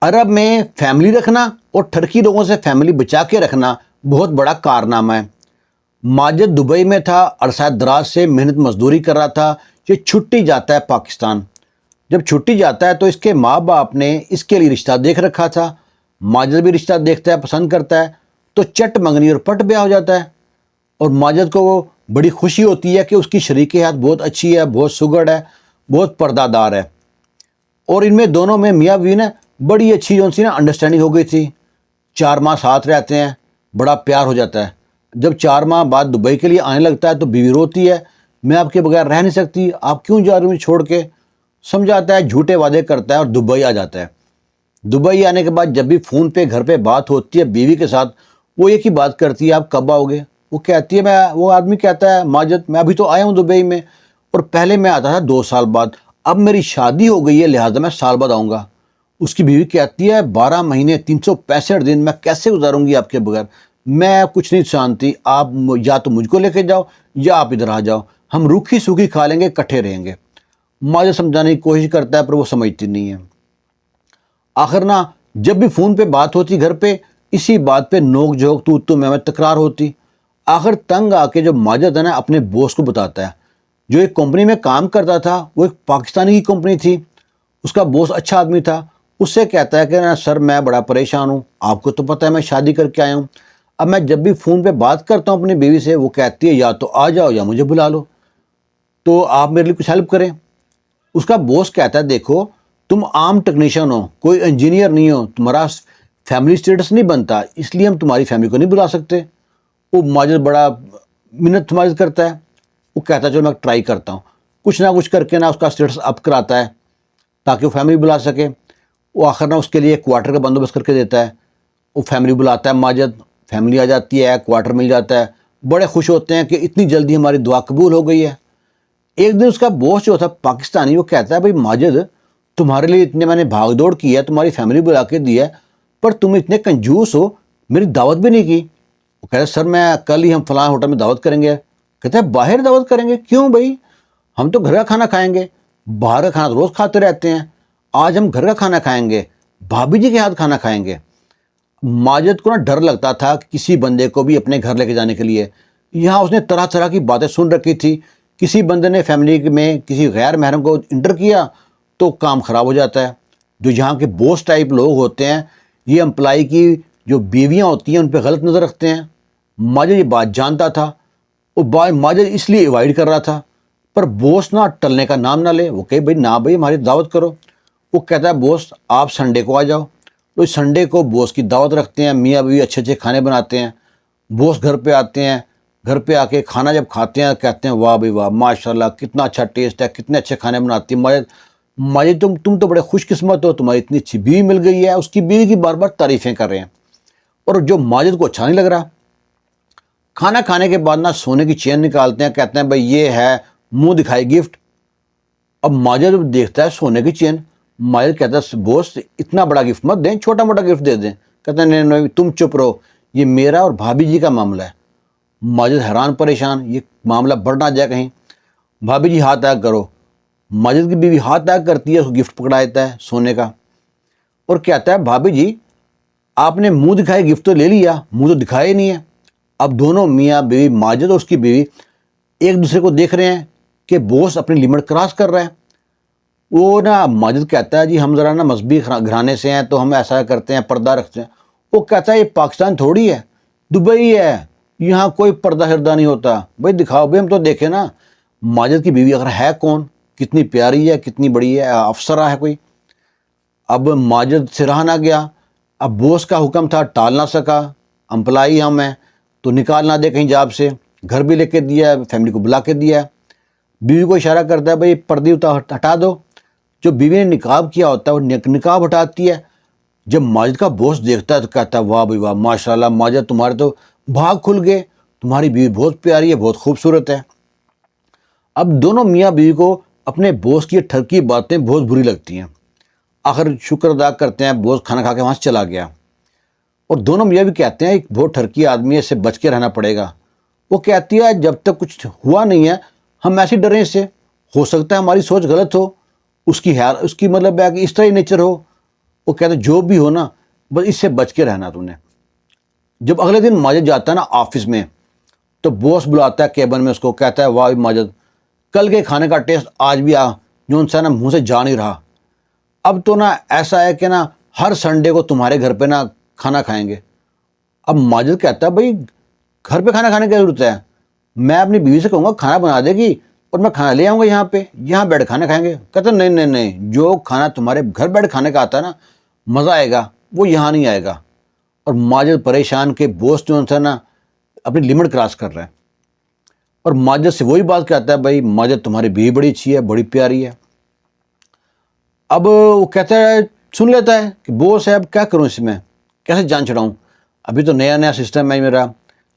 عرب میں فیملی رکھنا اور ٹرکی لوگوں سے فیملی بچا کے رکھنا بہت بڑا کارنامہ ہے۔ ماجد دبئی میں تھا، عرصہ دراز سے محنت مزدوری کر رہا تھا۔ یہ چھٹی جاتا ہے پاکستان۔ جب چھٹی جاتا ہے تو اس کے ماں باپ نے اس کے لیے رشتہ دیکھ رکھا تھا۔ ماجد بھی رشتہ دیکھتا ہے، پسند کرتا ہے، تو چٹ منگنی اور پٹ بیاہ ہو جاتا ہے۔ اور ماجد کو وہ بڑی خوشی ہوتی ہے کہ اس کی شریک حیات بہت اچھی ہے، بہت سگڑ ہے، بہت پردہ دار ہے۔ اور ان میں دونوں میں میاں بیوی نے بڑی اچھی انڈرسٹینڈنگ ہو گئی تھی۔ 4 ماہ ساتھ رہتے ہیں، بڑا پیار ہو جاتا ہے۔ جب 4 ماہ بعد دبئی کے لیے آنے لگتا ہے تو بیوی روتی ہے، میں آپ کے بغیر رہ نہیں سکتی، آپ کیوں جا رہی ہوں چھوڑ کے؟ سمجھاتا ہے، جھوٹے وعدے کرتا ہے اور دبئی آ جاتا ہے۔ دبئی آنے کے بعد جب بھی فون پہ گھر پہ بات ہوتی ہے بیوی کے ساتھ، وہ ایک ہی بات کرتی ہے، آپ کب آؤ گے؟ وہ کہتی ہے وہ آدمی کہتا ہے، ماجد میں ابھی تو آیا ہوں دبئی میں، اور پہلے میں آتا تھا 2 سال بعد، اب میری شادی ہو گئی ہے لہٰذا میں سال بعد آؤں گا۔ اس کی بیوی کہتی ہے 12 مہینے 365 دن میں کیسے گزاروں گی آپ کے بغیر؟ میں کچھ نہیں جانتی، آپ یا تو مجھ کو لے کے جاؤ یا آپ ادھر آ جاؤ، ہم روکھی سوکھی کھا لیں گے، کٹھے رہیں گے۔ ماجد سمجھانے کی کوشش کرتا ہے پر وہ سمجھتی نہیں ہے۔ آخر جب بھی فون پہ بات ہوتی گھر پہ، اسی بات پہ نوک جھوک تو میں تکرار ہوتی۔ آخر تنگ آ کے جو ماجد ہے اپنے بوس کو بتاتا ہے۔ جو ایک کمپنی میں کام کرتا تھا وہ ایک پاکستانی کی کمپنی تھی، اس کا بوس اچھا آدمی تھا، اس سے کہتا ہے کہ سر میں بڑا پریشان ہوں، آپ کو تو پتہ ہے میں شادی کر کے آیا ہوں، اب میں جب بھی فون پہ بات کرتا ہوں اپنی بیوی سے وہ کہتی ہے یا تو آ جاؤ یا مجھے بلا لو، تو آپ میرے لیے کچھ ہیلپ کریں۔ اس کا بوس کہتا ہے دیکھو تم عام ٹیکنیشین ہو، کوئی انجینئر نہیں ہو، تمہارا فیملی سٹیٹس نہیں بنتا، اس لیے ہم تمہاری فیملی کو نہیں بلا سکتے۔ وہ ماجد بڑا منت ماجد کرتا ہے، وہ کہتا ہے چلو میں ٹرائی کرتا ہوں، کچھ نہ کچھ کر کے اس کا سٹیٹس اپ کراتا ہے تاکہ وہ فیملی بلا سکے۔ وہ آخر اس کے لیے کوارٹر کا بندوبست کر کے دیتا ہے، وہ فیملی بلاتا ہے، ماجد فیملی آ جاتی ہے، کوارٹر مل جاتا ہے، بڑے خوش ہوتے ہیں کہ اتنی جلدی ہماری دعا قبول ہو گئی ہے۔ ایک دن اس کا بوس جو تھا پاکستانی، وہ کہتا ہے بھائی ماجد تمہارے لیے اتنے میں نے بھاگ دوڑ کی ہے، تمہاری فیملی بلا کے دی ہے، پر تم اتنے کنجوس ہو، میری دعوت بھی نہیں کی۔ وہ کہتا ہے سر میں کل ہی ہم فلاں ہوٹل میں دعوت کریں گے۔ کہتا ہے باہر دعوت کریں گے؟ کیوں بھائی، ہم تو گھر کا کھانا کھائیں گے، باہر کا کھانا تو روز کھاتے رہتے ہیں، آج ہم گھر کا کھانا کھائیں گے، بھابھی جی کے ہاتھ کھانا کھائیں گے۔ ماجد کو ڈر لگتا تھا کہ کسی بندے کو بھی اپنے گھر لے کے جانے کے لیے۔ یہاں اس نے طرح طرح کی باتیں سن رکھی تھی، کسی بندے نے فیملی میں کسی غیر محرم کو انٹر کیا تو کام خراب ہو جاتا ہے۔ جو یہاں کے بوس ٹائپ لوگ ہوتے ہیں، یہ امپلائی کی جو بیویاں ہوتی ہیں ان پہ غلط نظر رکھتے ہیں۔ ماجد یہ بات جانتا تھا، وہ ماجد اس لیے ایوائڈ کر رہا تھا، پر بوس ٹلنے کا نام نہ لے، وہ کہے بھائی نہ بھائی ہماری دعوت کرو۔ وہ کہتا ہے بوس آپ سنڈے کو آ جاؤ۔ تو سنڈے کو بوس کی دعوت رکھتے ہیں، میاں بیوی اچھے اچھے کھانے بناتے ہیں، بوس گھر پہ آتے ہیں، گھر پہ آ کے کھانا جب کھاتے ہیں کہتے ہیں واہ بھائی واہ ماشاءاللہ کتنا اچھا ٹیسٹ ہے، کتنے اچھے کھانے بناتی ہے ماجد تم تو بڑے خوش قسمت ہو، تمہاری اتنی اچھی بیوی مل گئی ہے۔ اس کی بیوی کی بار بار تعریفیں کر رہے ہیں، اور جو ماجد کو اچھا نہیں لگ رہا۔ کھانا کھانے کے بعد سونے کی چین نکالتے ہیں، کہتے ہیں بھائی یہ ہے منہ دکھائی گفٹ۔ اب ماجد دیکھتا ہے سونے کی چین، ماجد کہتا ہے بوس اتنا بڑا گفٹ مت دیں، چھوٹا موٹا گفٹ دے دیں۔ کہتے ہیں نہیں نہیں تم چپ رہو، یہ میرا اور بھابھی جی کا معاملہ ہے۔ ماجد حیران پریشان، یہ معاملہ بڑھ نہ جائے کہیں۔ بھابھی جی ہاتھ تیگ کرو۔ ماجد کی بیوی ہاتھ تیگ کرتی ہے، اس کو گفٹ پکڑا دیتا ہے سونے کا، اور کہتا ہے بھابھی جی آپ نے منہ دکھائے گفٹ تو لے لیا، منہ تو دکھایا ہی نہیں ہے۔ اب دونوں میاں بیوی ماجد اور اس کی بیوی ایک دوسرے کو دیکھ رہے ہیں کہ بوس اپنی لمٹ کراس کر رہا ہے۔ وہ ماجد کہتا ہے جی ہم ذرا مذہبی گھرانے سے ہیں تو ہم ایسا کرتے ہیں، پردہ رکھتے ہیں۔ وہ کہتا ہے یہ پاکستان تھوڑی ہے، دبئی ہے، یہاں کوئی پردہ شردہ نہیں ہوتا، بھائی دکھاؤ بھائی ہم تو دیکھیں نا۔ ماجد کی بیوی اگر ہے کون، کتنی پیاری ہے، کتنی بڑی ہے، افسرہ ہے کوئی۔ اب ماجد سے رہا نہ گیا، اب بوس کا حکم تھا ٹال نہ سکا، امپلائی ہم ہیں تو نکال نہ دے کہیں جاب سے، گھر بھی لے کے دیا ہے، فیملی کو بلا کے دیا ہے۔ بیوی کو اشارہ کرتا ہے بھائی پردی ہٹا دو۔ جو بیوی نے نقاب کیا ہوتا ہے وہ نقاب ہٹاتی ہے۔ جب ماجد کا بوس دیکھتا ہے تو کہتا ہے واہ بھائی واہ ماشاءاللہ ماجد تمہارے تو بھاگ کھل گئے، تمہاری بیوی بہت پیاری ہے، بہت خوبصورت ہے۔ اب دونوں میاں بیوی کو اپنے بوس کی ٹھرکی باتیں بہت بری لگتی ہیں۔ آخر شکر ادا کرتے ہیں، بوس کھانا کھا کے وہاں سے چلا گیا، اور دونوں میاں بھی کہتے ہیں ایک بہت ٹھرکی آدمی ہے، اس سے بچ کے رہنا پڑے گا۔ وہ کہتی ہے جب تک کچھ ہوا نہیں ہے ہم ایسے ڈریں اس سے، ہو سکتا ہے ہماری سوچ غلط ہو، اس کی مطلب ہے کہ اس طرح ہی نیچر ہو، وہ کہتے جو بھی ہو نا بس اس سے بچ کے رہنا تم نے. جب اگلے دن ماجد جاتا ہے نا آفس میں تو باس بلاتا ہے کیبن میں اس کو, کہتا ہے واہ ماجد کل کے کھانے کا ٹیسٹ آج بھی جو نا منہ سے جا نہیں رہا. اب تو نا ایسا ہے کہ نا ہر سنڈے کو تمہارے گھر پہ نا کھانا کھائیں گے. اب ماجد کہتا ہے بھائی گھر پہ کھانا کھانے کی ضرورت ہے, میں اپنی بیوی سے کہوں گا کھانا بنا دے گی اور میں کھانا لے آؤں گا یہاں پہ, یہاں بیٹھ کھانا کھائیں گے. کہتا نہیں نہیں نہیں, جو کھانا تمہارے گھر بیٹھ کھانے کا آتا ہے نا مزہ آئے گا وہ یہاں نہیں آئے گا. اور ماجد پریشان کے بوس جو ہے نا اپنی لمٹ کراس کر رہے ہیں. اور ماجد سے وہی بات کہتا ہے بھائی ماجد تمہاری بیوی بڑی اچھی ہے, بڑی پیاری ہے. اب وہ کہتا ہے سن لیتا ہے کہ بوس ہے اب کیا کروں اس میں, کیسے جان چھڑاؤں, ابھی تو نیا نیا سسٹم ہے میرا,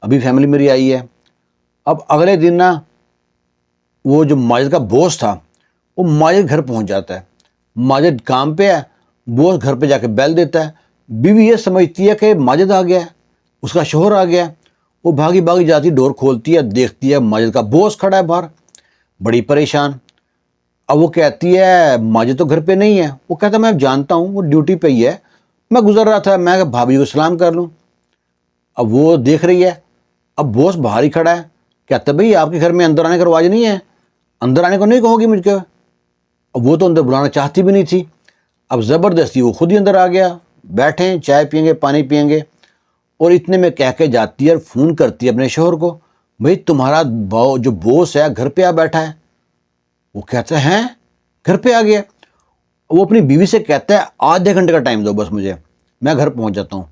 ابھی فیملی میری آئی ہے. اب اگلے دن نا وہ جو ماجد کا بوس تھا وہ ماجد گھر پہنچ جاتا ہے. ماجد کام پہ ہے, بوس گھر پہ جا کے بیل دیتا ہے. بیوی یہ سمجھتی ہے کہ ماجد آ گیا ہے, اس کا شوہر آ گیا ہے. وہ بھاگی بھاگی جاتی ڈور کھولتی ہے, دیکھتی ہے ماجد کا بوس کھڑا ہے باہر, بڑی پریشان. اب وہ کہتی ہے ماجد تو گھر پہ نہیں ہے. وہ کہتا ہے میں جانتا ہوں وہ ڈیوٹی پہ ہی ہے, میں گزر رہا تھا, میں بھابھی کو سلام کر لوں. اب وہ دیکھ رہی ہے, اب بوس باہر ہی کھڑا ہے. کہتا ہے بھئی آپ کے گھر میں اندر آنے کا رواج نہیں ہے, اندر آنے کو نہیں کہو گی مجھ کو. اب وہ تو اندر بلانا چاہتی بھی نہیں تھی. اب زبردستی وہ خود ہی اندر آ گیا, بیٹھیں چائے پئیں گے پانی پئیں گے. اور اتنے میں کہہ کے جاتی ہے اور فون کرتی ہے اپنے شوہر کو, بھئی تمہارا جو بوس ہے گھر پہ آ بیٹھا ہے. وہ کہتا ہے ہیں گھر پہ آ گیا. وہ اپنی بیوی سے کہتا ہے آدھے گھنٹے کا ٹائم دو بس مجھے, میں گھر پہنچ جاتا ہوں,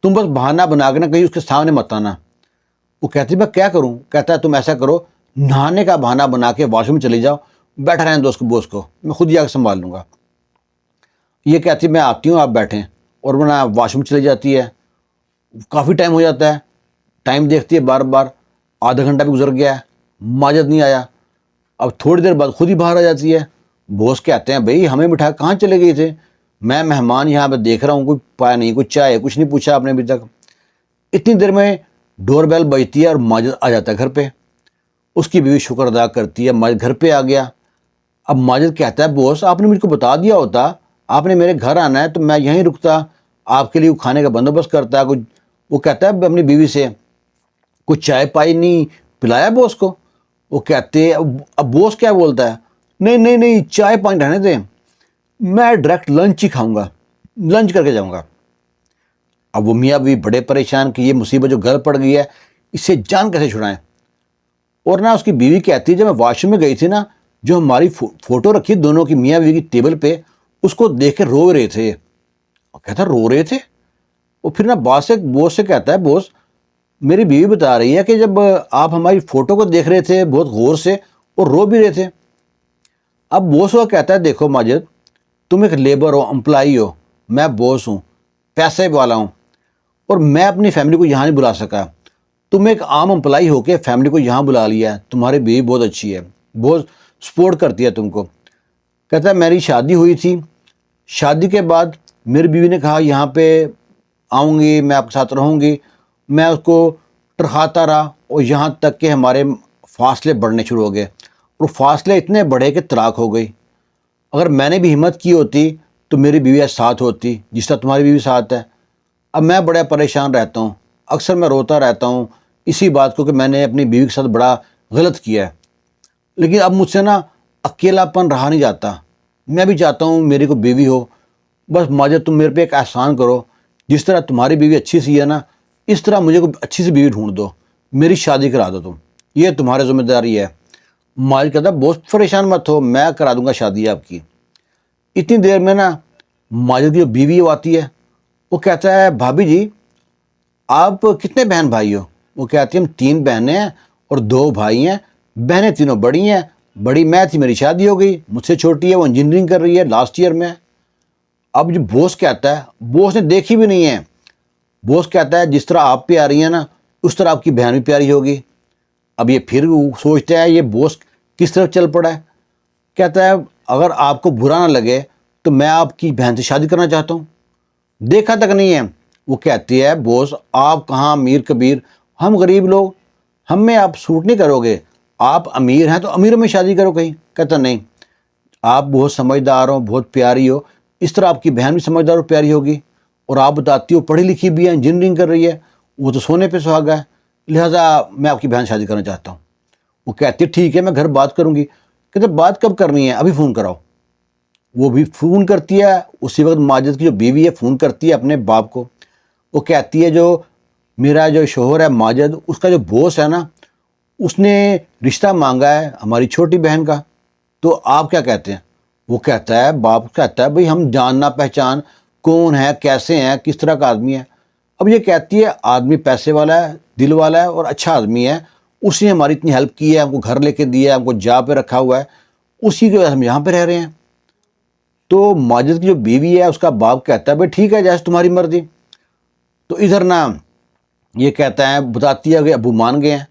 تم بس بہانہ بنا کے نا کہیں اس کے سامنے مت آنا. وہ کہتی میں کیا کروں. کہتا ہے تم ایسا کرو نہانے کا بہانہ بنا کے واش روم چلی جاؤ, بیٹھا رہنے دو اس کو بوس کو, میں خود ہی آ کے سنبھال لوں گا. یہ کہتی میں آتی ہوں آپ بیٹھیں, اور وہ نا واش روم چلی جاتی ہے. کافی ٹائم ہو جاتا ہے, ٹائم دیکھتی ہے بار بار, آدھا گھنٹہ بھی گزر گیا ہے, ماجد نہیں آیا. اب تھوڑی دیر بعد خود ہی باہر آ جاتی ہے. بوس کہتے ہیں بھئی ہمیں بٹھا کہاں چلے گئے تھے, میں مہمان یہاں پہ دیکھ رہا ہوں, کوئی پایا نہیں, کوئی چائے کچھ نہیں پوچھا آپ نے ابھی تک. اتنی دیر میں ڈور بیل بجتی ہے اور ماجد آ جاتا ہے گھر پہ. اس کی بیوی شکر ادا کرتی ہے ماجد گھر پہ آ گیا. اب ماجد کہتا ہے بوس آپ نے مجھ کو بتا دیا ہوتا, آپ نے میرے گھر آنا ہے تو میں یہیں رکتا, آپ کے لیے کھانے کا بندوبست کرتا ہے کچھ. وہ کہتا ہے اپنی بیوی سے کچھ چائے پائی نہیں پلایا بوس کو. وہ کہتے اب بوس کیا بولتا ہے, نہیں نہیں نہیں چائے پانی رہنے دیں, میں ڈائریکٹ لنچ ہی کھاؤں گا, لنچ کر کے جاؤں گا. اب وہ میاں بھی بڑے پریشان کہ یہ مصیبت جو گھر پڑ گئی ہے اس سے جان کیسے چھڑائیں. اور نا اس کی بیوی کہتی ہے جب میں واش روم میں گئی تھی نا, جو ہماری فوٹو رکھی دونوں کی میاں بیوی کی ٹیبل پہ, اس کو دیکھ کے رو رہے تھے. کہتا رو رہے تھے. وہ پھر نا بوس سے کہتا ہے بوس میری بیوی بتا رہی ہے کہ جب آپ ہماری فوٹو کو دیکھ رہے تھے بہت غور سے اور رو بھی رہے تھے. اب بوس وہ کہتا ہے دیکھو ماجد تم ایک لیبر ہو, امپلائی ہو, میں بوس ہوں, پیسے والا ہوں, اور میں اپنی فیملی کو یہاں نہیں بلا سکا. تم ایک عام امپلائی ہو کے فیملی کو یہاں بلا لیا ہے, تمہاری بیوی بہت اچھی ہے, بہت سپورٹ کرتی ہے تم کو. کہتا ہے میری شادی ہوئی تھی, شادی کے بعد میری بیوی نے کہا یہاں پہ آؤں گی, میں آپ کے ساتھ رہوں گی. میں اس کو ٹرکھاتا رہا اور یہاں تک کہ ہمارے فاصلے بڑھنے شروع ہو گئے, اور فاصلے اتنے بڑھے کہ طلاق ہو گئی. اگر میں نے بھی ہمت کی ہوتی تو میری بیوی ساتھ ہوتی جس طرح تمہاری بیوی ساتھ ہے. اب میں بڑا پریشان رہتا ہوں, اکثر میں روتا رہتا ہوں اسی بات کو کہ میں نے اپنی بیوی کے ساتھ بڑا غلط کیا ہے. لیکن اب مجھ سے نا اکیلا پن رہا نہیں جاتا, میں بھی چاہتا ہوں میری کو بیوی ہو. بس ماجد تم میرے پہ ایک احسان کرو, جس طرح تمہاری بیوی اچھی سی ہے نا اس طرح مجھے کوئی اچھی سی بیوی ڈھونڈ دو, میری شادی کرا دو تم, یہ تمہاری ذمہ داری ہے. ماجد کہتا ہے بہت پریشان مت ہو, میں کرا دوں گا شادی آپ کی. اتنی دیر میں نا ماجد کی جو بیوی وہ آتی ہے, وہ کہتا ہے بھابھی جی آپ کتنے بہن بھائی ہو. وہ کہتی ہیں ہم 3 بہنیں ہیں اور 2 بھائی ہیں, بہنیں تینوں بڑی ہیں, بڑی میں تھی میری شادی ہو گئی, مجھ سے چھوٹی ہے وہ انجینئرنگ کر رہی ہے لاسٹ ایئر میں. اب جو بوس کہتا ہے, بوس نے دیکھی بھی نہیں ہے, بوس کہتا ہے جس طرح آپ پیاری ہیں نا اس طرح آپ کی بہن بھی پیاری ہوگی. اب یہ پھر سوچتا ہے یہ بوس کس طرف چل پڑا ہے. کہتا ہے اگر آپ کو برا نہ لگے تو میں آپ کی بہن سے شادی کرنا چاہتا ہوں, دیکھا تک نہیں ہے. وہ کہتی ہے بوس آپ کہاں امیر کبیر, ہم غریب لوگ, ہم میں آپ سوٹ نہیں کرو گے, آپ امیر ہیں تو امیروں میں شادی کرو کہیں. کہتا نہیں آپ بہت سمجھدار ہو, بہت پیاری ہو, اس طرح آپ کی بہن بھی سمجھدار اور پیاری ہوگی، اور آپ بتاتی ہو پڑھی لکھی بھی ہے، انجینئرنگ کر رہی ہے، وہ تو سونے پہ سہاگا ہے، لہٰذا میں آپ کی بہن شادی کرنا چاہتا ہوں۔ وہ کہتی ہے ٹھیک ہے میں گھر بات کروں گی۔ کہتے بات کب کرنی ہے؟ ابھی فون کراؤ۔ وہ بھی فون کرتی ہے، اسی وقت ماجد کی جو بیوی ہے فون کرتی ہے اپنے باپ کو، وہ کہتی ہے جو میرا جو شوہر ہے ماجد، اس کا جو بوس ہے نا، اس نے رشتہ مانگا ہے ہماری چھوٹی بہن کا، تو آپ کیا کہتے ہیں؟ وہ کہتا ہے، باپ کہتا ہے بھئی ہم جاننا پہچان کون ہے، کیسے ہیں، کس طرح کا آدمی ہے۔ اب یہ کہتی ہے آدمی پیسے والا ہے، دل والا ہے اور اچھا آدمی ہے، اسی نے ہماری اتنی ہیلپ کی ہے، ہم کو گھر لے کے دیا ہے، ہم کو جا پہ رکھا ہوا ہے، اسی کے وجہ سے ہم یہاں پہ رہ رہے ہیں۔ تو ماجد کی جو بیوی ہے اس کا باپ کہتا ہے بھئی ٹھیک ہے جیسے تمہاری مرضی۔ تو ادھر نا یہ کہتا ہے، بتاتی ہے کہ ابو مان گئے ہیں۔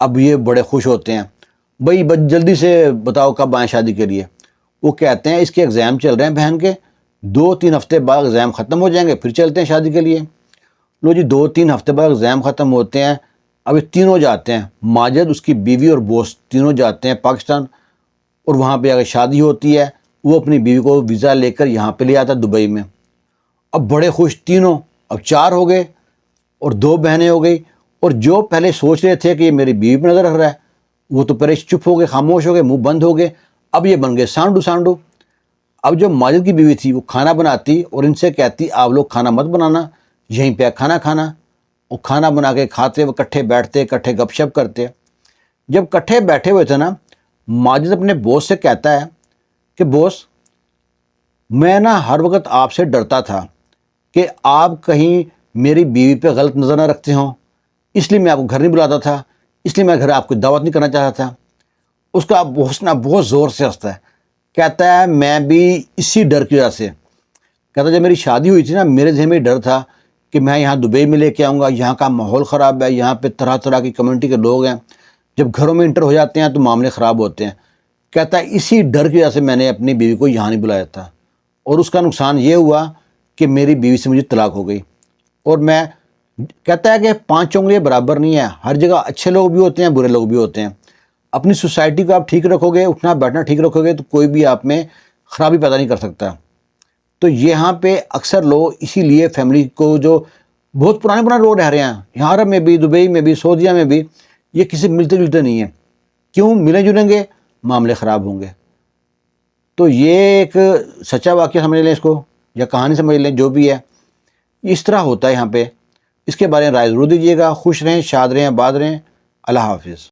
اب یہ بڑے خوش ہوتے ہیں، بھئی جلدی سے بتاؤ کب آئیں شادی کے لیے۔ وہ کہتے ہیں اس کے ایگزام چل رہے ہیں بہن کے، 2-3 ہفتے بعد ایگزام ختم ہو جائیں گے، پھر چلتے ہیں شادی کے لیے۔ لو جی 2-3 ہفتے بعد ایگزام ختم ہوتے ہیں، اب یہ تینوں جاتے ہیں، ماجد، اس کی بیوی اور بوس، تینوں جاتے ہیں پاکستان، اور وہاں پہ اگر شادی ہوتی ہے، وہ اپنی بیوی کو ویزا لے کر یہاں پہ لے آتا ہے دبئی میں۔ اب بڑے خوش تینوں، اب 4 ہو گئے اور 2 بہنیں ہو گئی، اور جو پہلے سوچ رہے تھے کہ یہ میری بیوی پہ نظر رکھ رہا ہے، وہ تو پہلے چپ ہو گئے، خاموش ہو گئے، منہ بند ہو گئے، اب یہ بن گئے سانڈو سانڈو۔ اب جو ماجد کی بیوی تھی وہ کھانا بناتی اور ان سے کہتی آپ لوگ کھانا مت بنانا، یہیں پہ کھانا کھانا۔ وہ کھانا بنا کے کھاتے، وہ کٹھے بیٹھتے، کٹھے گپ شپ کرتے۔ جب کٹھے بیٹھے ہوئے تھے نا، ماجد اپنے بوس سے کہتا ہے کہ بوس، میں نا ہر وقت آپ سے ڈرتا تھا کہ آپ کہیں میری بیوی پہ غلط نظر نہ رکھتے ہوں، اس لیے میں آپ کو گھر نہیں بلاتا تھا، اس لیے میں گھر آپ کو دعوت نہیں کرنا چاہتا تھا۔ اس کا بوس نا بہت زور سے ہنستا ہے، کہتا ہے میں بھی اسی ڈر کی وجہ سے، کہتا ہے جب میری شادی ہوئی تھی نا، میرے ذہن میں ڈر تھا کہ میں یہاں دبئی میں لے کے آؤں گا، یہاں کا ماحول خراب ہے، یہاں پہ طرح طرح کی کمیونٹی کے لوگ ہیں، جب گھروں میں انٹر ہو جاتے ہیں تو معاملے خراب ہوتے ہیں۔ کہتا ہے اسی ڈر کی وجہ سے میں نے اپنی بیوی کو یہاں نہیں بلایا تھا، اور اس کا نقصان یہ ہوا کہ میری بیوی سے مجھے طلاق ہو گئی۔ اور میں کہتا ہے کہ 5 انگلیاں برابر نہیں ہے، ہر جگہ اچھے لوگ بھی ہوتے ہیں، برے لوگ بھی ہوتے ہیں۔ اپنی سوسائٹی کو آپ ٹھیک رکھو گے، اٹھنا بیٹھنا ٹھیک رکھو گے، تو کوئی بھی آپ میں خرابی پیدا نہیں کر سکتا۔ تو یہاں پہ اکثر لوگ اسی لیے فیملی کو، جو بہت پرانے لوگ رہ رہے ہیں یہاں عرب میں بھی، دبئی میں بھی، سعودیہ میں بھی، یہ کسی ملتے جلتے نہیں ہیں۔ کیوں؟ ملیں جلیں گے معاملے خراب ہوں گے۔ تو یہ ایک سچا واقعہ سمجھ لیں اس کو، یا کہانی سمجھ لیں، جو بھی ہے اس طرح ہوتا ہے یہاں پہ۔ اس کے بارے میں رائے ضرور دیجیے گا۔ خوش رہیں، شاد رہیں، آباد رہیں۔ اللہ حافظ۔